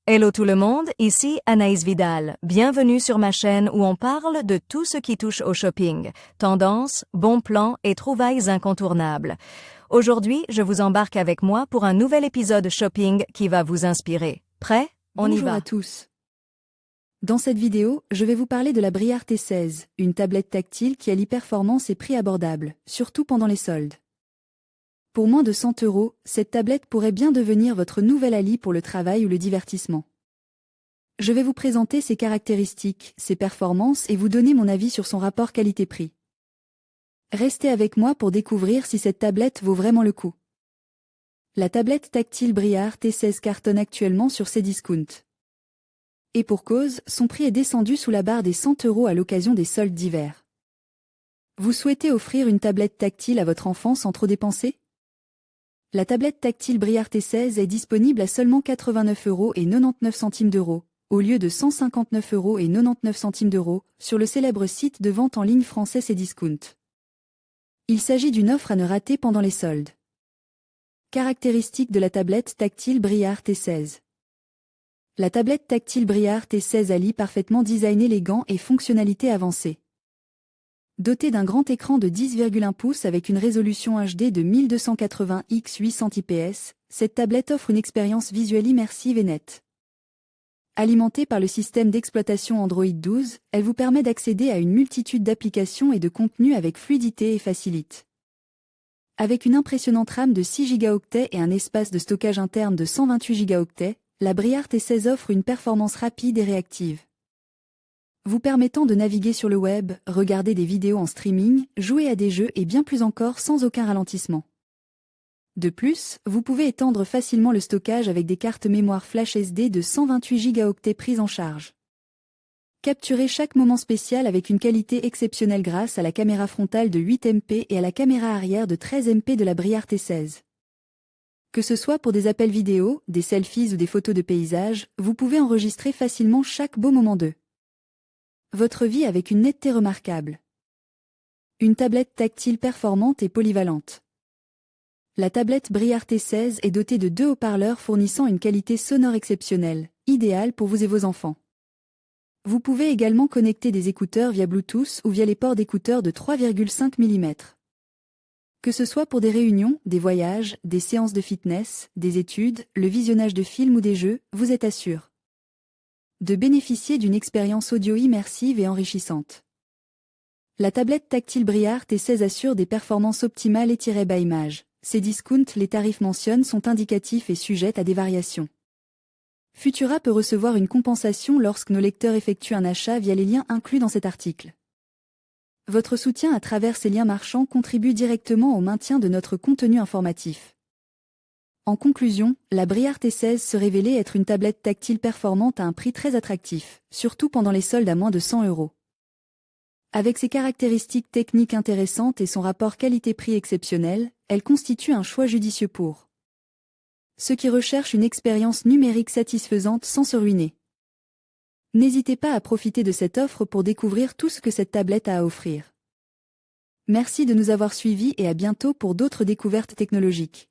Hello tout le monde, ici Anaïs Vidal. Bienvenue sur ma chaîne où on parle de tout ce qui touche au shopping, tendances, bons plans et trouvailles incontournables. Aujourd'hui, je vous embarque avec moi pour un nouvel épisode shopping qui va vous inspirer. Prêt? On y Bonjour va. à tous. Dans cette vidéo, je vais vous parler de la Briard T16, une tablette tactile qui allie performance et prix abordable, surtout pendant les soldes. Pour moins de 100 €, cette tablette pourrait bien devenir votre nouvel allié pour le travail ou le divertissement. Je vais vous présenter ses caractéristiques, ses performances et vous donner mon avis sur son rapport qualité-prix. Restez avec moi pour découvrir si cette tablette vaut vraiment le coup. La tablette tactile Briard T16 cartonne actuellement sur Cdiscount. Et pour cause, son prix est descendu sous la barre des 100 € à l'occasion des soldes d'hiver. Vous souhaitez offrir une tablette tactile à votre enfant sans trop dépenser? La tablette tactile Briard T16 est disponible à seulement 89,99 €, au lieu de 159,99 € sur le célèbre site de vente en ligne français Cdiscount. Il s'agit d'une offre à ne rater pendant les soldes. Caractéristiques de la tablette tactile Briard T16. La tablette tactile Briard T16 allie parfaitement design élégant et fonctionnalité avancée. Dotée d'un grand écran de 10,1 pouces avec une résolution HD de 1280 x 800 IPS, cette tablette offre une expérience visuelle immersive et nette. Alimentée par le système d'exploitation Android 12, elle vous permet d'accéder à une multitude d'applications et de contenus avec fluidité et facilite. Avec une impressionnante RAM de 6 Go et un espace de stockage interne de 128 Go, la Briard T16 offre une performance rapide et réactive, vous permettant de naviguer sur le web, regarder des vidéos en streaming, jouer à des jeux et bien plus encore sans aucun ralentissement. De plus, vous pouvez étendre facilement le stockage avec des cartes mémoire flash SD de 128 Go prises en charge. Capturez chaque moment spécial avec une qualité exceptionnelle grâce à la caméra frontale de 8 MP et à la caméra arrière de 13 MP de la Briard T16. Que ce soit pour des appels vidéo, des selfies ou des photos de paysages, vous pouvez enregistrer facilement chaque beau moment de votre vie avec une netteté remarquable. Une tablette tactile performante et polyvalente. La tablette Briard T16 est dotée de 2 haut-parleurs fournissant une qualité sonore exceptionnelle, idéale pour vous et vos enfants. Vous pouvez également connecter des écouteurs via Bluetooth ou via les ports d'écouteurs de 3,5 mm. Que ce soit pour des réunions, des voyages, des séances de fitness, des études, le visionnage de films ou des jeux, vous êtes assuré de bénéficier d'une expérience audio immersive et enrichissante. La tablette tactile Briard T16 assure des performances optimales et tirées bas image. Cdiscount, les tarifs mentionnés sont indicatifs et sujets à des variations. Futura peut recevoir une compensation lorsque nos lecteurs effectuent un achat via les liens inclus dans cet article. Votre soutien à travers ces liens marchands contribue directement au maintien de notre contenu informatif. En conclusion, la Briard T16 se révélait être une tablette tactile performante à un prix très attractif, surtout pendant les soldes à moins de 100 €. Avec ses caractéristiques techniques intéressantes et son rapport qualité-prix exceptionnel, elle constitue un choix judicieux pour ceux qui recherchent une expérience numérique satisfaisante sans se ruiner. N'hésitez pas à profiter de cette offre pour découvrir tout ce que cette tablette a à offrir. Merci de nous avoir suivis et à bientôt pour d'autres découvertes technologiques.